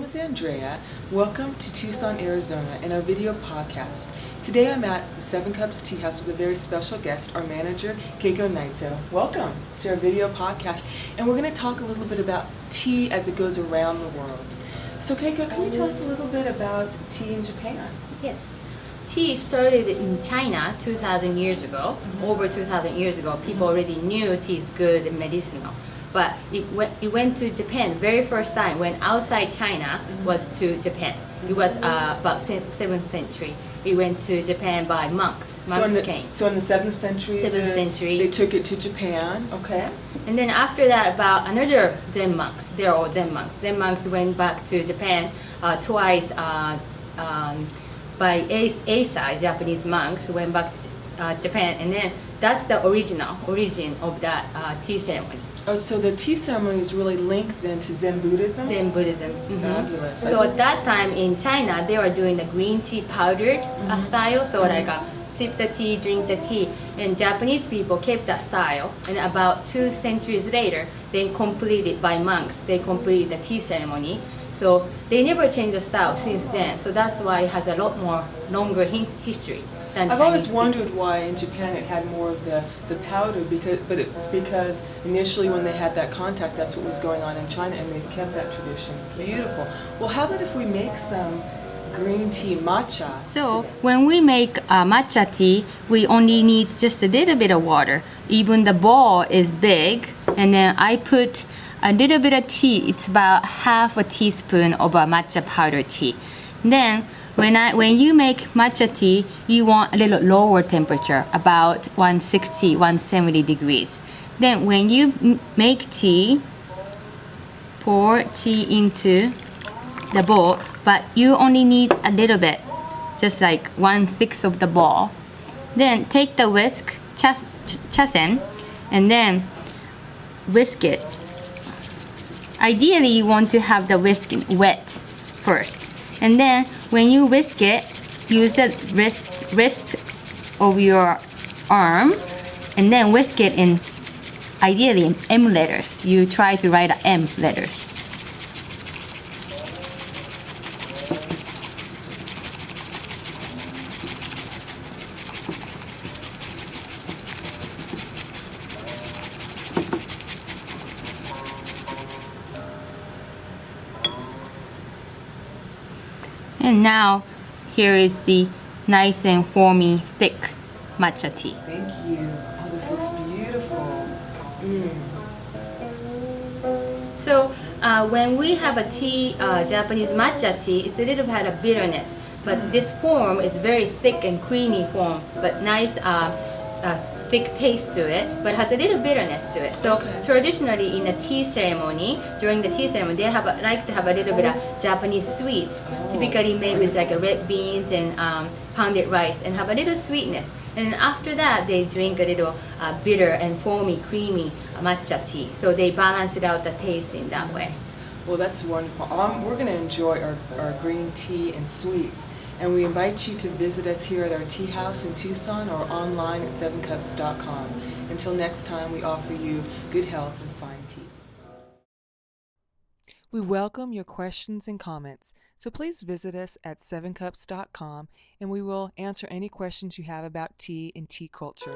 is Andrea. Welcome to Tucson, Arizona and our video podcast. Today I'm at the 7 Cups Tea House with a very special guest, our manager, Keiko Naito. Welcome to our video podcast, and we're going to talk a little bit about tea as it goes around the world. So Keiko, can you tell us a little bit about tea in Japan? Yes. Tea started in China 2,000 years ago. Over 2,000 years ago, people already knew tea is good and medicinal. But it went to Japan very first time when outside China was to Japan. It was about 7th century. It went to Japan by monks. Monks came. So in the 7th century, they took it to Japan. Okay. And then after that, about another Zen monks. They're all Zen monks. Zen monks went back to Japan twice. By Eisai, Japanese monks went back to Japan, and then that's the origin of that tea ceremony. Oh, so the tea ceremony is really linked then to Zen Buddhism? Zen Buddhism. Fabulous. So at that time in China, they were doing the green tea powdered style, so like sip the tea, drink the tea, and Japanese people kept that style, and about 2 centuries later, they completed by monks, they completed the tea ceremony. So they never changed the style since then. So that's why it has a lot more longer history than I've Chinese always tea. wondered why in Japan it had more of the powder, but it's because initially when they had that contact, that's what was going on in China, and they've kept that tradition. Beautiful. Well, how about if we make some green tea matcha? So when we make matcha tea, we only need just a little bit of water. Even the bowl is big, and then I put a little bit of tea. It's about half a teaspoon of a matcha powder tea. Then when you make matcha tea, you want a little lower temperature, about 160, 170 degrees. Then when you make tea, pour tea into the bowl, but you only need a little bit, just like 1/6 of the bowl. Then take the whisk, chasen, and then whisk it. Ideally, you want to have the whisk wet first. And then when you whisk it, use the wrist of your arm and then whisk it in, ideally in M letters. You try to write M letters. And now, here is the nice and foamy, thick matcha tea. Thank you. Oh, this looks beautiful. So, when we have a tea, Japanese matcha tea, it's a little bit of bitterness. But this form is very thick and creamy form, but nice thick taste to it, but has a little bitterness to it. So traditionally in a tea ceremony, during the tea ceremony, they like to have a little bit of Japanese sweets, typically made with like red beans and pounded rice, and have a little sweetness. And then after that, they drink a little bitter and foamy, creamy matcha tea. So they balance it out the taste in that way. Well, that's wonderful. We're going to enjoy our green tea and sweets. And we invite you to visit us here at our tea house in Tucson or online at 7cups.com. Until next time, we offer you good health and fine tea. We welcome your questions and comments, so please visit us at 7cups.com and we will answer any questions you have about tea and tea culture.